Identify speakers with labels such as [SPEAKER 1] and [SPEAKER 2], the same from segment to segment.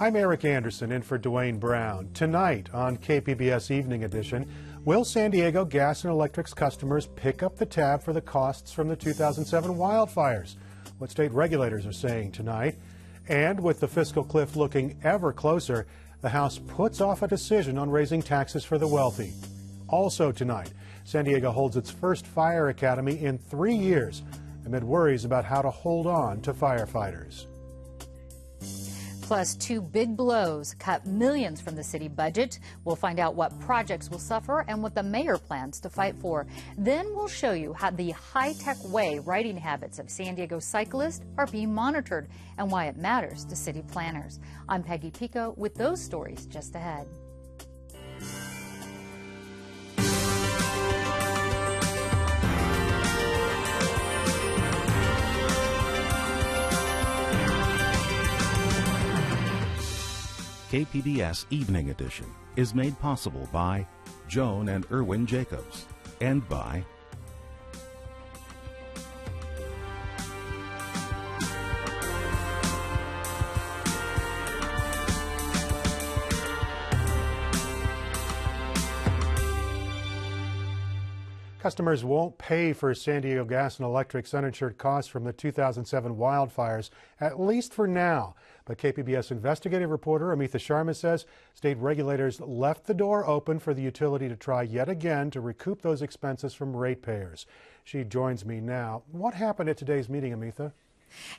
[SPEAKER 1] I'm Eric Anderson in for Dwayne Brown. Tonight on KPBS Evening Edition, will San Diego Gas and Electric's customers pick up the tab for the costs from the 2007 wildfires? What state regulators are saying tonight. And with the fiscal cliff looking ever closer, the House puts off a decision on raising taxes for the wealthy. Also tonight, San Diego holds its first fire academy in 3 years amid worries about how to hold on to firefighters.
[SPEAKER 2] Plus, two big blows cut millions from the city budget. We'll find out what projects will suffer and what the mayor plans to fight for. Then we'll show you how the high-tech way riding habits of San Diego cyclists are being monitored and why it matters to city planners. I'm Peggy Pico with those stories just ahead.
[SPEAKER 3] KPBS Evening Edition is made possible by Joan and Irwin Jacobs and by
[SPEAKER 1] Customers won't pay for San Diego Gas and Electric's uninsured costs from the 2007 wildfires, at least for now. But KPBS investigative reporter Amitha Sharma says state regulators left the door open for the utility to try yet again to recoup those expenses from ratepayers. She joins me now. What happened at today's meeting, Amitha?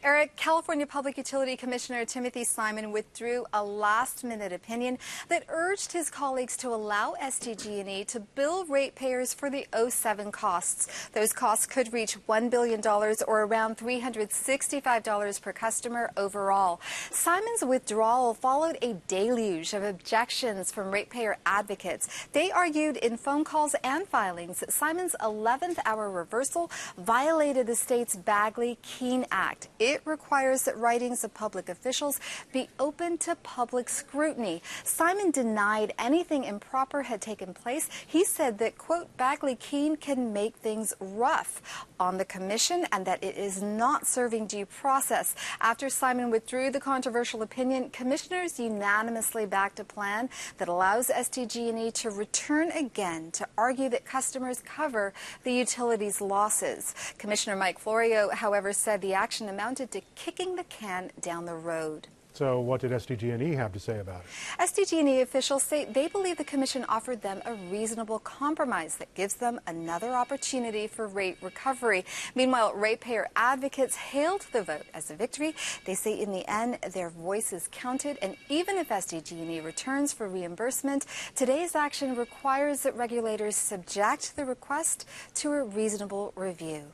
[SPEAKER 4] Eric, California Public Utility Commissioner Timothy Simon withdrew a last-minute opinion that urged his colleagues to allow SDG&E to bill ratepayers for the '07 costs. Those costs could reach $1 billion or around $365 per customer overall. Simon's withdrawal followed a deluge of objections from ratepayer advocates. They argued in phone calls and filings that Simon's 11th hour reversal violated the state's Bagley-Keene Act. It requires that writings of public officials be open to public scrutiny. Simon denied anything improper had taken place. He said that, quote, Bagley-Keene can make things rough on the commission and that it is not serving due process. After Simon withdrew the controversial opinion, commissioners unanimously backed a plan that allows SDG&E to return again to argue that customers cover the utility's losses. Commissioner Mike Florio, however, said the action amounted to kicking the can down the road.
[SPEAKER 1] So what did SDG&E have to say about it?
[SPEAKER 4] SDG&E officials say they believe the commission offered them a reasonable compromise that gives them another opportunity for rate recovery. Meanwhile, ratepayer advocates hailed the vote as a victory. They say in the end, their voices counted, and even if SDG&E returns for reimbursement, today's action requires that regulators subject the request to a reasonable review.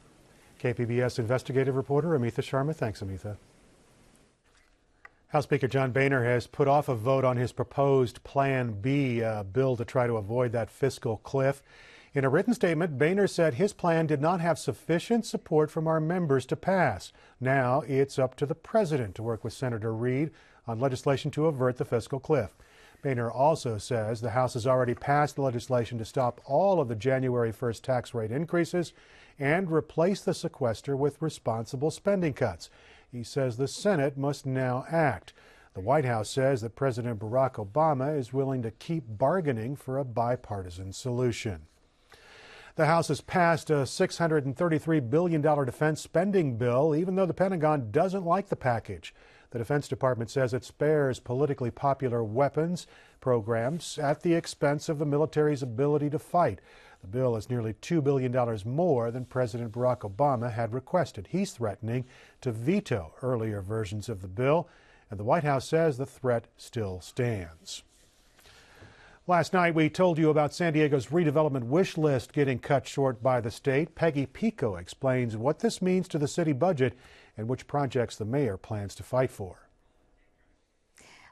[SPEAKER 1] KPBS investigative reporter Amitha Sharma. Thanks, Amitha. House Speaker John Boehner has put off a vote on his proposed Plan B, a bill to try to avoid that fiscal cliff. In a written statement, Boehner said his plan did not have sufficient support from our members to pass. Now it's up to the president to work with Senator Reid on legislation to avert the fiscal cliff. Boehner also says the House has already passed legislation to stop all of the January 1st tax rate increases and replace the sequester with responsible spending cuts. He says the Senate must now act. The White House says that President Barack Obama is willing to keep bargaining for a bipartisan solution. The House has passed a $633 billion defense spending bill, even though the Pentagon doesn't like the package. The Defense Department says it spares politically popular weapons programs at the expense of the military's ability to fight. The bill is nearly $2 billion more than President Barack Obama had requested. He's threatening to veto earlier versions of the bill, and the White House says the threat still stands. Last night, we told you about San Diego's redevelopment wish list getting cut short by the state. Peggy Pico explains what this means to the city budget and which projects the mayor plans to fight for.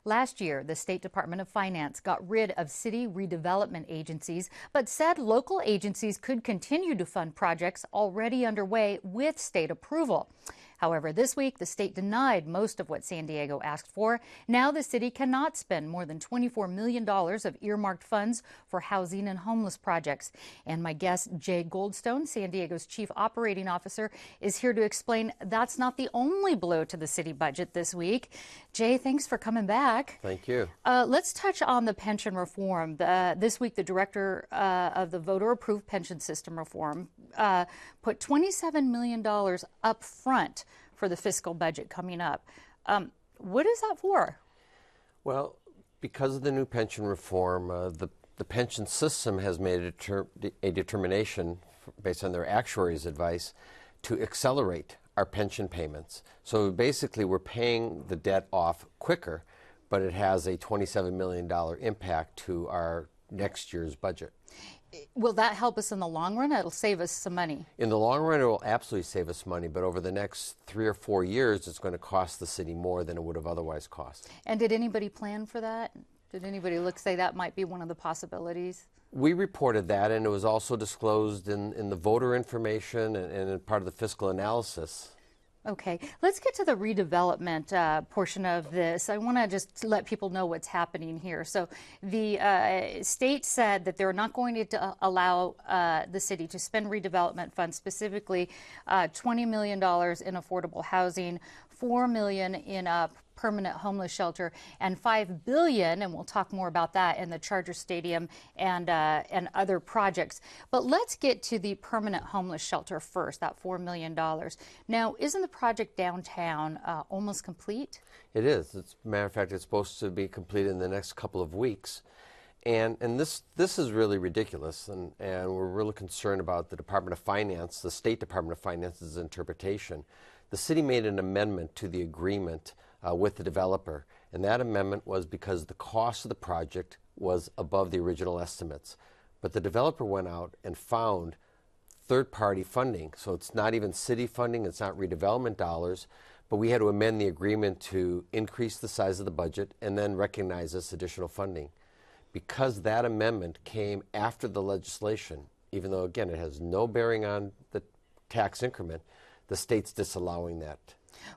[SPEAKER 2] Last year, the State Department of Finance got rid of city redevelopment agencies, but said local agencies could continue to fund projects already underway with state approval. However, this week, the state denied most of what San Diego asked for. Now the city cannot spend more than $24 million of earmarked funds for housing and homeless projects. And my guest, Jay Goldstone, San Diego's chief operating officer, is here to explain that's not the only blow to the city budget this week. Jay, thanks for coming back.
[SPEAKER 5] Thank you.
[SPEAKER 2] Let's touch on the pension reform. This week, the director of the voter-approved pension system reform put $27 million up front for the fiscal budget coming up. What is that for?
[SPEAKER 5] Well, because of the new pension reform, the pension system has made a determination based on their actuaries' advice to accelerate our pension payments. So basically we're paying the debt off quicker, but it has a $27 million impact to our next year's budget.
[SPEAKER 2] Will that help us in the long run? It'll save us some money.
[SPEAKER 5] In the long run, it will absolutely save us money, but over the next 3 or 4 years, it's going to cost the city more than it would have otherwise cost.
[SPEAKER 2] And did anybody plan for that? Did anybody say that might be one of the possibilities?
[SPEAKER 5] We reported that, and it was also disclosed in the voter information and in part of the fiscal analysis.
[SPEAKER 2] Okay, let's get to the redevelopment portion of this. I want to just let people know what's happening here. So the state said that they're not going to allow the city to spend redevelopment funds, specifically $20 million in affordable housing, $4 million in permanent homeless shelter, and $5 billion, and we'll talk more about that, in the Charger Stadium and other projects. But let's get to the permanent homeless shelter first, that $4 million. Now, isn't the project downtown almost complete? It
[SPEAKER 5] is. As a matter of fact, it's supposed to be completed in the next couple of weeks. And this is really ridiculous, and we're really concerned about the Department of Finance, the State Department of Finance's interpretation. The city made an amendment to the agreement with the developer, and that amendment was because the cost of the project was above the original estimates. But the developer went out and found third-party funding, so it's not even city funding, it's not redevelopment dollars, but we had to amend the agreement to increase the size of the budget and then recognize this additional funding. Because that amendment came after the legislation, even though, again, it has no bearing on the tax increment, the state's disallowing that.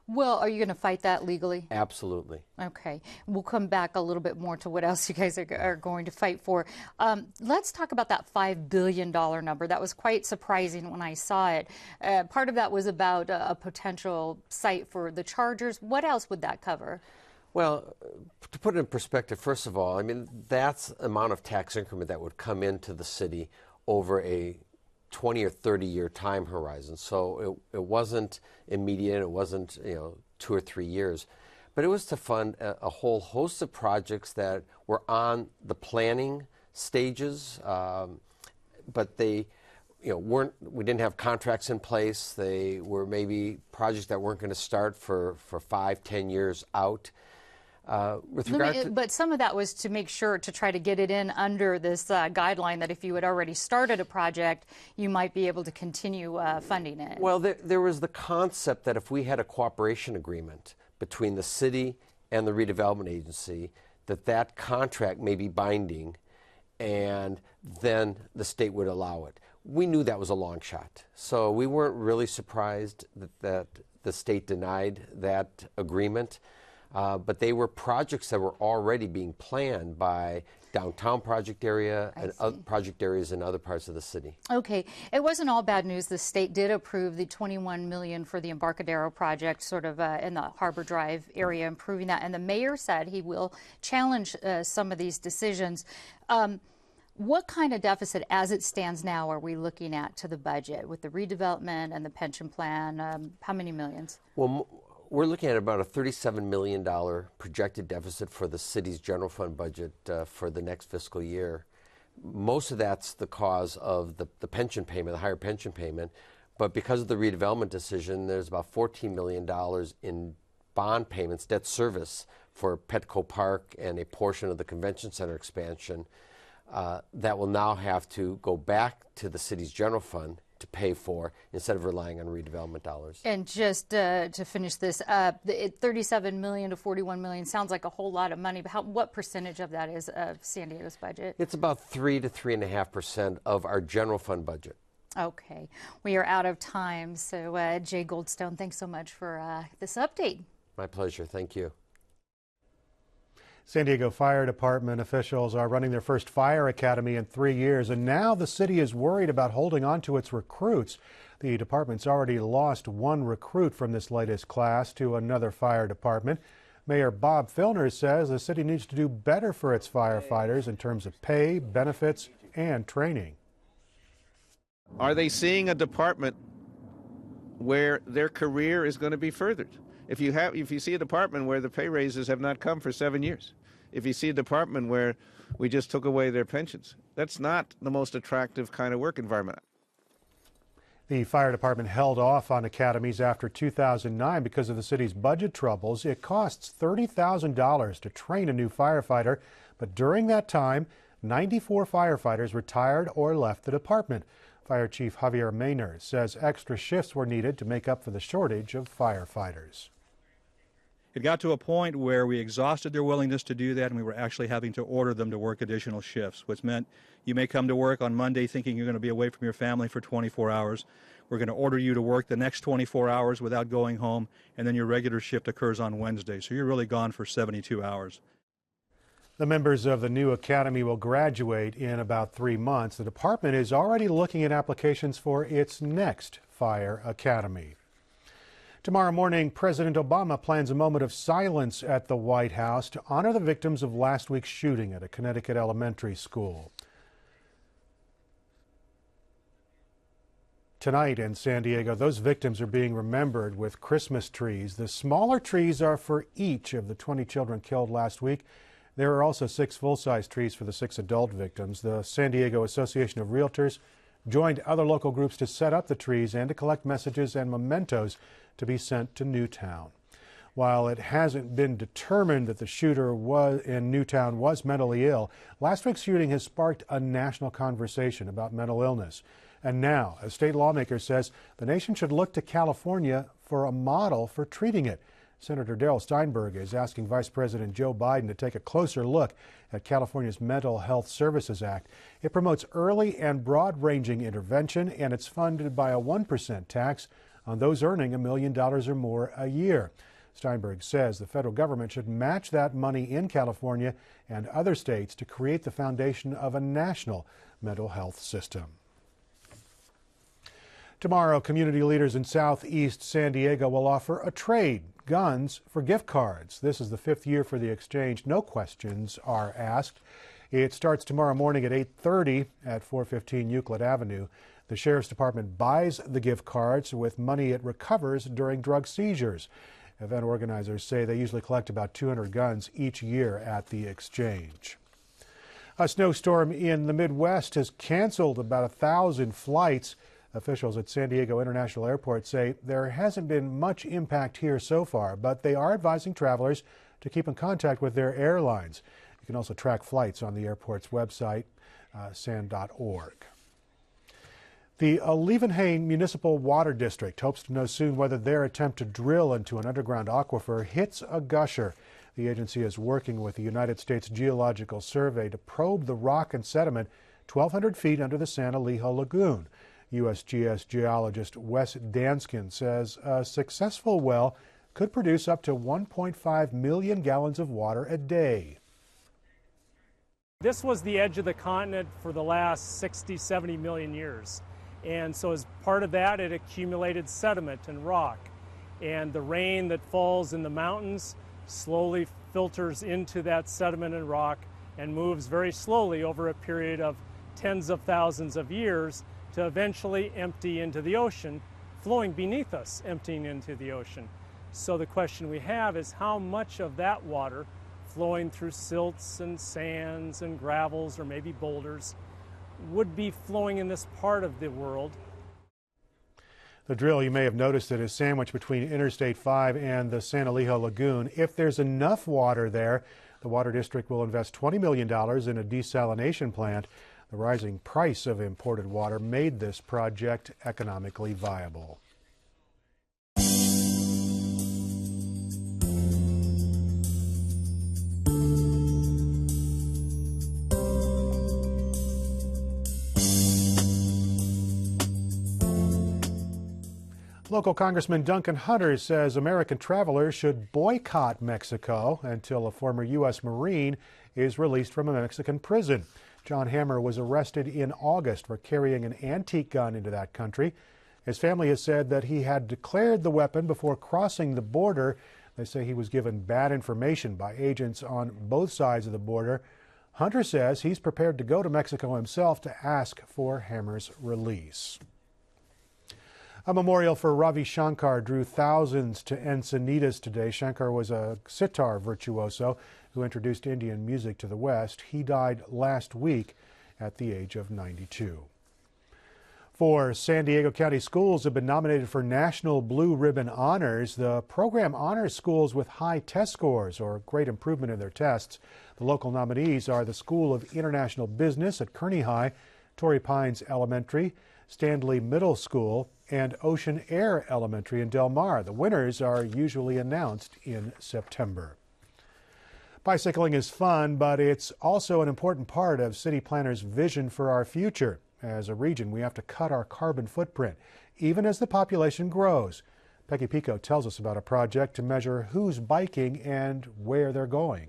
[SPEAKER 2] Well, are you going to fight that legally?
[SPEAKER 5] Absolutely.
[SPEAKER 2] Okay. We'll come back a little bit more to what else you guys are going to fight for. Let's talk about that $5 billion number. That was quite surprising when I saw it. Part of that was about a potential site for the Chargers. What else would that cover?
[SPEAKER 5] Well, to put it in perspective, first of all, I mean, that's the amount of tax increment that would come into the city over a 20 or 30 year time horizon. So it wasn't immediate, it wasn't 2 or 3 years, but it was to fund a whole host of projects that were on the planning stages, but they we didn't have contracts in place. They were maybe projects that weren't going to start for 5-10 years out.
[SPEAKER 2] But some of that was to make sure to try to get it in under this guideline that if you had already started a project, you might be able to continue funding it.
[SPEAKER 5] Well, there was the concept that if we had a cooperation agreement between the city and the redevelopment agency, that contract may be binding, and then the state would allow it. We knew that was a long shot, so we weren't really surprised that the state denied that agreement. But they were projects that were already being planned by downtown project area and other project areas in other parts of the city.
[SPEAKER 2] Okay. It wasn't all bad news. The state did approve the $21 million for the Embarcadero project, sort of in the Harbor Drive area, improving that. And the mayor said he will challenge some of these decisions. What kind of deficit, as it stands now, are we looking at to the budget with the redevelopment and the pension plan? How many millions?
[SPEAKER 5] Well, we're looking at about a $37 million projected deficit for the city's general fund budget for the next fiscal year. Most of that's the cause of the pension payment, the higher pension payment. But because of the redevelopment decision, there's about $14 million in bond payments, debt service for Petco Park and a portion of the convention center expansion that will now have to go back to the city's general fund to pay for instead of relying on redevelopment dollars.
[SPEAKER 2] And just to finish this up, $37 million to $41 million sounds like a whole lot of money, but what percentage of that is of San Diego's budget?
[SPEAKER 5] It's about 3 to 3.5% of our general fund budget.
[SPEAKER 2] Okay, we are out of time. So, Jay Goldstone, thanks so much for this update.
[SPEAKER 5] My pleasure. Thank you.
[SPEAKER 1] San Diego Fire Department officials are running their first fire academy in 3 years, and now the city is worried about holding on to its recruits. The department's already lost one recruit from this latest class to another fire department. Mayor Bob Filner says the city needs to do better for its firefighters in terms of pay, benefits, and training.
[SPEAKER 6] Are they seeing a department where their career is going to be furthered? If you see a department where the pay raises have not come for 7 years, if you see a department where we just took away their pensions, that's not the most attractive kind of work environment.
[SPEAKER 1] The fire department held off on academies after 2009 because of the city's budget troubles. It costs $30,000 to train a new firefighter, but during that time, 94 firefighters retired or left the department. Fire Chief Javier Maynard says extra shifts were needed to make up for the shortage of firefighters.
[SPEAKER 7] It got to a point where we exhausted their willingness to do that, and we were actually having to order them to work additional shifts, which meant you may come to work on Monday thinking you're going to be away from your family for 24 hours. We're going to order you to work the next 24 hours without going home, and then your regular shift occurs on Wednesday. So you're really gone for 72 hours.
[SPEAKER 1] The members of the new academy will graduate in about 3 months. The department is already looking at applications for its next fire academy. Tomorrow morning, President Obama plans a moment of silence at the White House to honor the victims of last week's shooting at a Connecticut elementary school. Tonight in San Diego, those victims are being remembered with Christmas trees. The smaller trees are for each of the 20 children killed last week. There are also 6 full-size trees for the 6 adult victims. The San Diego Association of Realtors joined other local groups to set up the trees and to collect messages and mementos to be sent to Newtown. While it hasn't been determined that the shooter in Newtown was mentally ill, last week's shooting has sparked a national conversation about mental illness. And now, a state lawmaker says the nation should look to California for a model for treating it. Senator Darrell Steinberg is asking Vice President Joe Biden to take a closer look at California's Mental Health Services Act. It promotes early and broad-ranging intervention, and it's funded by a 1% tax on those earning $1 million or more a year. Steinberg says the federal government should match that money in California and other states to create the foundation of a national mental health system. Tomorrow, community leaders in southeast San Diego will offer a trade, guns for gift cards. This is the 5th year for the exchange. No questions are asked. It starts tomorrow morning at 8:30 at 415 Euclid Avenue. The Sheriff's Department buys the gift cards with money it recovers during drug seizures. Event organizers say they usually collect about 200 guns each year at the exchange. A snowstorm in the Midwest has canceled about 1,000 flights. Officials at San Diego International Airport say there hasn't been much impact here so far, but they are advising travelers to keep in contact with their airlines. You can also track flights on the airport's website, san.org. The Alevinhain Municipal Water District hopes to know soon whether their attempt to drill into an underground aquifer hits a gusher. The agency is working with the United States Geological Survey to probe the rock and sediment 1,200 feet under the San Elijo Lagoon. USGS geologist Wes Danskin says a successful well could produce up to 1.5 million gallons of water a day.
[SPEAKER 8] This was the edge of the continent for the last 60, 70 million years. And so as part of that, it accumulated sediment and rock. And the rain that falls in the mountains slowly filters into that sediment and rock and moves very slowly over a period of tens of thousands of years to eventually empty into the ocean, flowing beneath us, emptying into the ocean. So the question we have is how much of that water flowing through silts and sands and gravels or maybe boulders would be flowing in this part of the world.
[SPEAKER 1] The drill, you may have noticed it, is sandwiched between Interstate 5 and the San Elijo Lagoon. If there's enough water there, the Water District will invest $20 million in a desalination plant. The rising price of imported water made this project economically viable. Local Congressman Duncan Hunter says American travelers should boycott Mexico until a former U.S. Marine is released from a Mexican prison. John Hammer was arrested in August for carrying an antique gun into that country. His family has said that he had declared the weapon before crossing the border. They say he was given bad information by agents on both sides of the border. Hunter says he's prepared to go to Mexico himself to ask for Hammer's release. A memorial for Ravi Shankar drew thousands to Encinitas today. Shankar was a sitar virtuoso who introduced Indian music to the West. He died last week at the age of 92. 4 San Diego County schools have been nominated for National Blue Ribbon Honors. The program honors schools with high test scores or great improvement in their tests. The local nominees are the School of International Business at Kearney High, Torrey Pines Elementary, Stanley Middle School, and Ocean Air Elementary in Del Mar. The winners are usually announced in September. Bicycling is fun, but it's also an important part of city planners' vision for our future. As a region, we have to cut our carbon footprint, even as the population grows. Peggy Pico tells us about a project to measure who's biking and where they're going.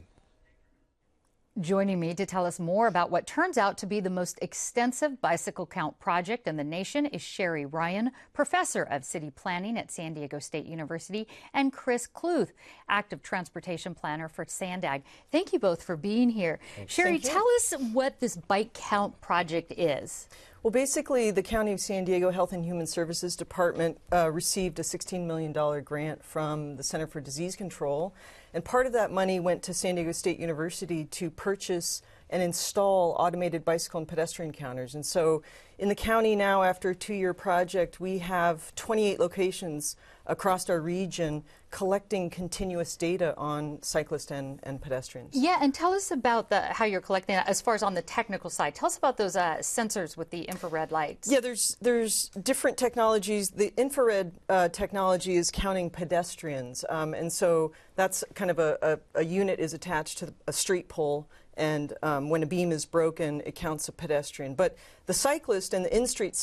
[SPEAKER 2] Joining me to tell us more about what turns out to be the most extensive bicycle count project in the nation is Sherry Ryan, professor of city planning at San Diego State University, and Chris Kluth, active transportation planner for Sandag. Thank you both for being here. Sherry, tell us what this bike count project is.
[SPEAKER 9] Well, basically, the County of San Diego Health and Human Services Department received a $16 million grant from the Center for Disease Control, and part of that money went to San Diego State University to purchase and install automated bicycle and pedestrian counters. And so in the county now, after a 2-year project, we have 28 locations across our region collecting continuous data on cyclists and pedestrians.
[SPEAKER 2] Yeah, and tell us about how you're collecting that as far as on the technical side. Tell us about those sensors with the infrared lights.
[SPEAKER 9] Yeah, there's different technologies. The infrared technology is counting pedestrians, and so that's kind of a unit is attached to a street pole, and when a beam is broken, it counts a pedestrian. But the cyclist and the in-street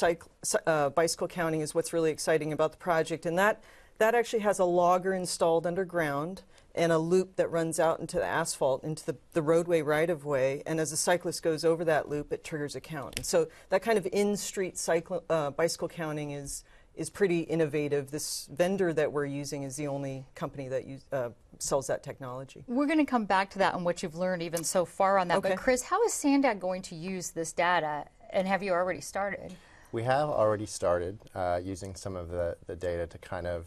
[SPEAKER 9] bicycle counting is what's really exciting about the project, and that actually has a logger installed underground and a loop that runs out into the asphalt, into the roadway right-of-way, and as a cyclist goes over that loop, it triggers a count. And so that kind of in-street bicycle counting is pretty innovative. This vendor that we're using is the only company that sells that technology.
[SPEAKER 2] We're going to come back to that and what you've learned even so far on that. Okay. But Chris, how is Sandag going to use this data, and have you already started?
[SPEAKER 10] We have already started using some of the data to kind of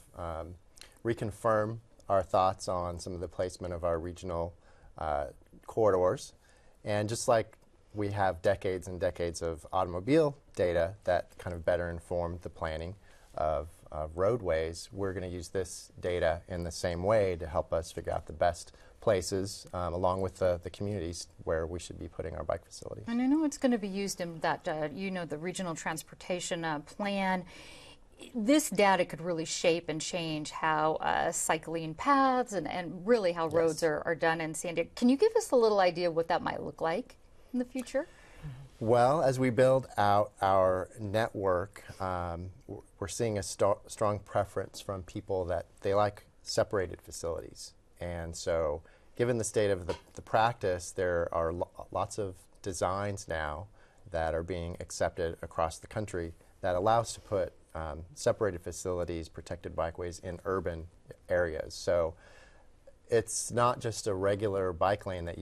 [SPEAKER 10] reconfirm our thoughts on some of the placement of our regional corridors. And just like we have decades and decades of automobile data that kind of better inform the planning of roadways, we're going to use this data in the same way to help us figure out the best places along with the communities where we should be putting our bike facilities.
[SPEAKER 2] And I know it's going to be used in that, the regional transportation plan. This data could really shape and change how cycling paths and really how roads are done in San Diego. Can you give us a little idea of what that might look like in the future?
[SPEAKER 10] Well, as we build out our network, we're seeing a strong preference from people that they like separated facilities. And so given the state of the practice, there are lots of designs now that are being accepted across the country that allow us to put separated facilities, protected bikeways in urban areas. So it's not just a regular bike lane that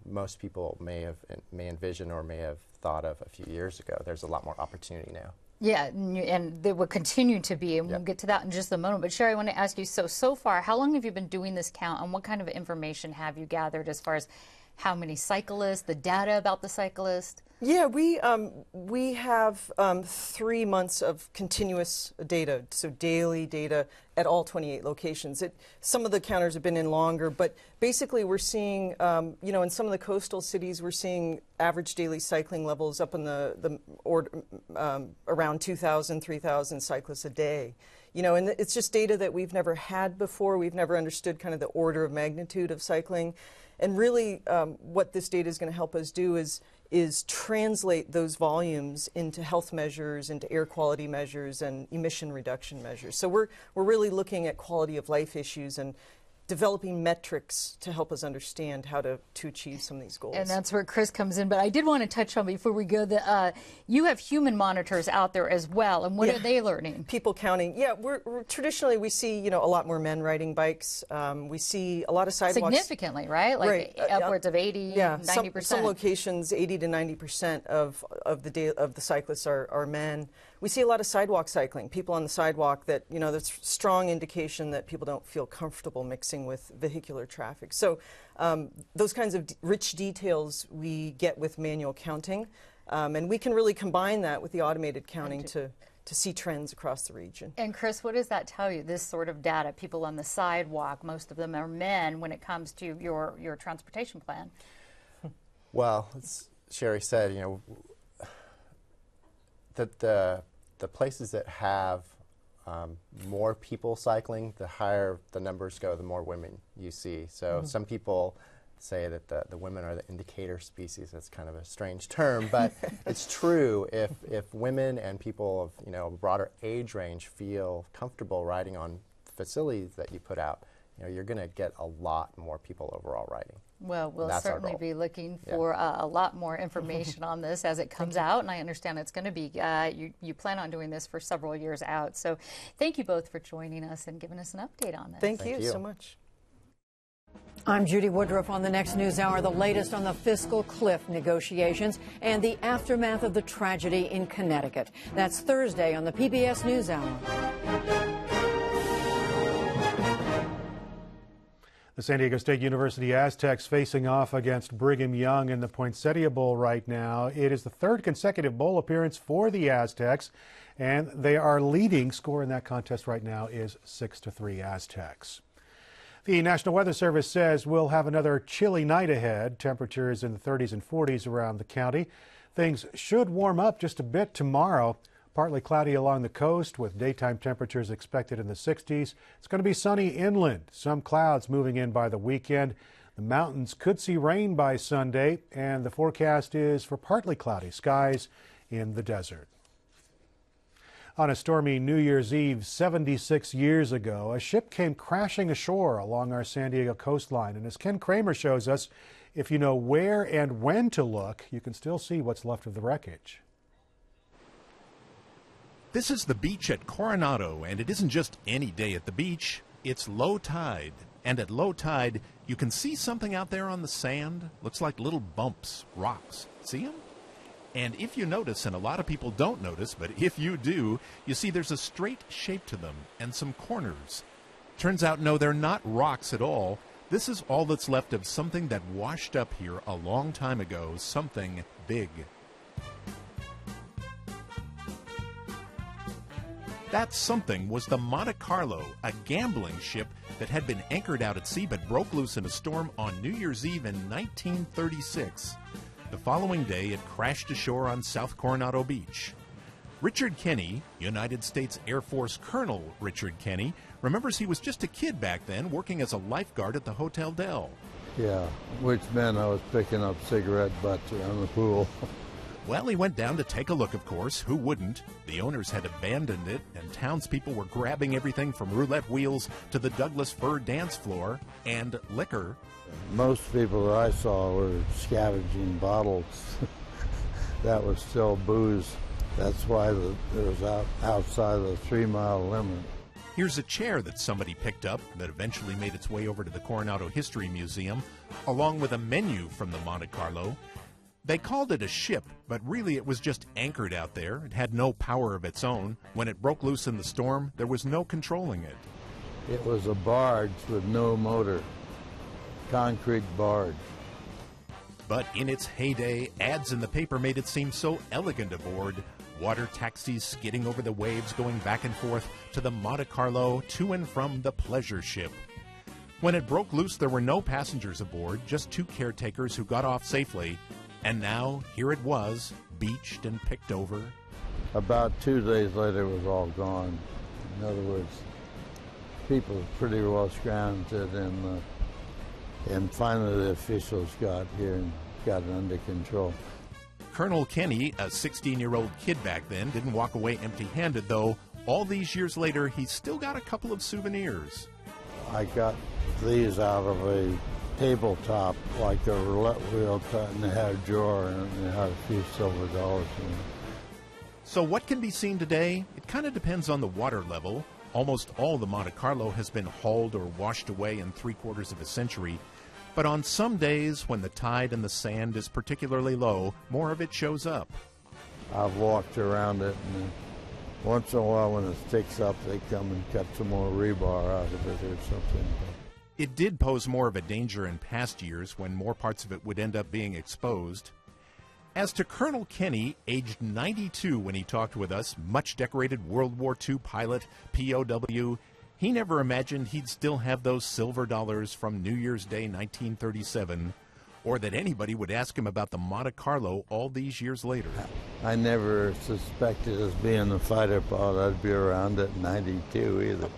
[SPEAKER 10] most people may envision or may have thought of a few years ago. There's a lot more opportunity now.
[SPEAKER 2] Yeah, and there will continue to be, and we'll get to that in just a moment. But Sherry, I want to ask you, so far, how long have you been doing this count, and what kind of information have you gathered as far as how many cyclists, the data about the cyclist?
[SPEAKER 9] Yeah, we have 3 months of continuous data, so daily data at all 28 locations. Some of the counters have been in longer, but basically we're seeing, in some of the coastal cities, we're seeing average daily cycling levels up in around 2,000, 3,000 cyclists a day. And it's just data that we've never had before. We've never understood kind of the order of magnitude of cycling. And really, what this data is going to help us do is is translate those volumes into health measures, into air quality measures, and emission reduction measures. So we're really looking at quality of life issues and developing metrics to help us understand how to achieve some of these goals.
[SPEAKER 2] And that's where Chris comes in. But I did want to touch on, before we go, you have human monitors out there as well. And what are they learning?
[SPEAKER 9] People counting. Yeah, we're traditionally we see, a lot more men riding bikes. We see a lot of sidewalks.
[SPEAKER 2] Significantly, right? Like upwards of 80, 90%.
[SPEAKER 9] Some locations, 80 to 90% of the cyclists are men. We see a lot of sidewalk cycling, people on the sidewalk that, that's strong indication that people don't feel comfortable mixing with vehicular traffic. So those kinds of rich details we get with manual counting, and we can really combine that with the automated counting to see trends across the region.
[SPEAKER 2] And Chris, what does that tell you, this sort of data? People on the sidewalk, most of them are men, when it comes to your transportation plan.
[SPEAKER 10] Well, as Sherry said, the places that have more people cycling, the higher the numbers go, the more women you see. So some people say that the women are the indicator species. That's kind of a strange term, but it's true. If women and people of a broader age range feel comfortable riding on facilities that you put out, you're going to get a lot more people overall riding.
[SPEAKER 2] Well, we'll certainly be looking for a lot more information on this as it comes out, and I understand it's going to be, you plan on doing this for several years out. So thank you both for joining us and giving us an update on this.
[SPEAKER 9] Thank you so much.
[SPEAKER 11] I'm Judy Woodruff. On the next News Hour, the latest on the fiscal cliff negotiations and the aftermath of the tragedy in Connecticut. That's Thursday on the PBS News Hour.
[SPEAKER 1] The San Diego State University Aztecs facing off against Brigham Young in the Poinsettia Bowl right now. It is the third consecutive bowl appearance for the Aztecs, and they are leading. Score in that contest right now is 6-3 Aztecs. The National Weather Service says we'll have another chilly night ahead. Temperatures in the 30s and 40s around the county. Things should warm up just a bit tomorrow. Partly cloudy along the coast with daytime temperatures expected in the 60s. It's going to be sunny inland. Some clouds moving in by the weekend. The mountains could see rain by Sunday, and the forecast is for partly cloudy skies in the desert. On a stormy New Year's Eve 76 years ago, a ship came crashing ashore along our San Diego coastline. And as Ken Kramer shows us, if you know where and when to look, you can still see what's left of the wreckage.
[SPEAKER 3] This is the beach at Coronado, and it isn't just any day at the beach. It's low tide, and at low tide, you can see something out there on the sand. Looks like little bumps, rocks. See them? And if you notice, and a lot of people don't notice, but if you do, you see there's a straight shape to them and some corners. Turns out, no, they're not rocks at all. This is all that's left of something that washed up here a long time ago, something big. That something was the Monte Carlo, a gambling ship that had been anchored out at sea but broke loose in a storm on New Year's Eve in 1936. The following day, it crashed ashore on South Coronado Beach. Richard Kenny, United States Air Force Colonel Richard Kenny, remembers he was just a kid back then working as a lifeguard at the Hotel Del.
[SPEAKER 12] Yeah, which meant I was picking up cigarette butts around the pool.
[SPEAKER 3] Well, he went down to take a look, of course. Who wouldn't? The owners had abandoned it, and townspeople were grabbing everything from roulette wheels to the Douglas fir dance floor and liquor.
[SPEAKER 12] Most people that I saw were scavenging bottles. That was still booze. That's why it was outside the 3-mile limit.
[SPEAKER 3] Here's a chair that somebody picked up that eventually made its way over to the Coronado History Museum, along with a menu from the Monte Carlo. They called it a ship, but really it was just anchored out there. It had no power of its own. When it broke loose in the storm, there was no controlling it.
[SPEAKER 12] It was a barge with no motor, concrete barge.
[SPEAKER 3] But in its heyday, ads in the paper made it seem so elegant aboard. Water taxis skidding over the waves, going back and forth to the Monte Carlo, to and from the pleasure ship. When it broke loose, there were no passengers aboard, just 2 caretakers who got off safely. And now, here it was, beached and picked over.
[SPEAKER 12] About 2 days later, it was all gone. In other words, people pretty well stranded, and finally the officials got here and got it under control.
[SPEAKER 3] Colonel Kenny, a 16-year-old kid back then, didn't walk away empty-handed, though. All these years later, he's still got a couple of souvenirs.
[SPEAKER 12] I got these out of a tabletop, like a roulette wheel, and they had a drawer in it, and they had a few silver dollars in it.
[SPEAKER 3] So what can be seen today? It kind of depends on the water level. Almost all the Monte Carlo has been hauled or washed away in 3/4 of a century. But on some days, when the tide and the sand is particularly low, more of it shows up.
[SPEAKER 12] I've walked around it, and once in a while when it sticks up, they come and cut some more rebar out of it or something.
[SPEAKER 3] It did pose more of a danger in past years when more parts of it would end up being exposed. As to Colonel Kenny, aged 92 when he talked with us, much decorated World War II pilot, POW, he never imagined he'd still have those silver dollars from New Year's Day 1937, or that anybody would ask him about the Monte Carlo all these years later.
[SPEAKER 12] I never suspected as being a fighter pilot I'd be around at 92 either.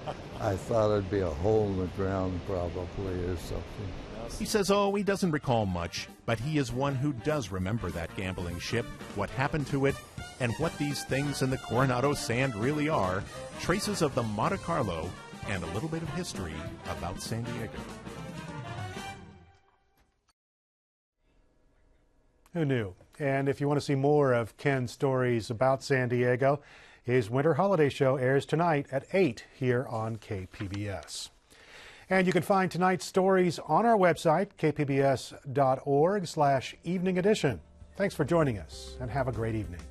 [SPEAKER 12] I thought it'd be a hole in the ground probably or something.
[SPEAKER 3] He says, he doesn't recall much, but he is one who does remember that gambling ship, what happened to it, and what these things in the Coronado sand really are, traces of the Monte Carlo, and a little bit of history about San Diego.
[SPEAKER 1] Who knew? And if you want to see more of Ken's stories about San Diego, his winter holiday show airs tonight at 8 here on KPBS. And you can find tonight's stories on our website, kpbs.org/evening edition. Thanks for joining us and have a great evening.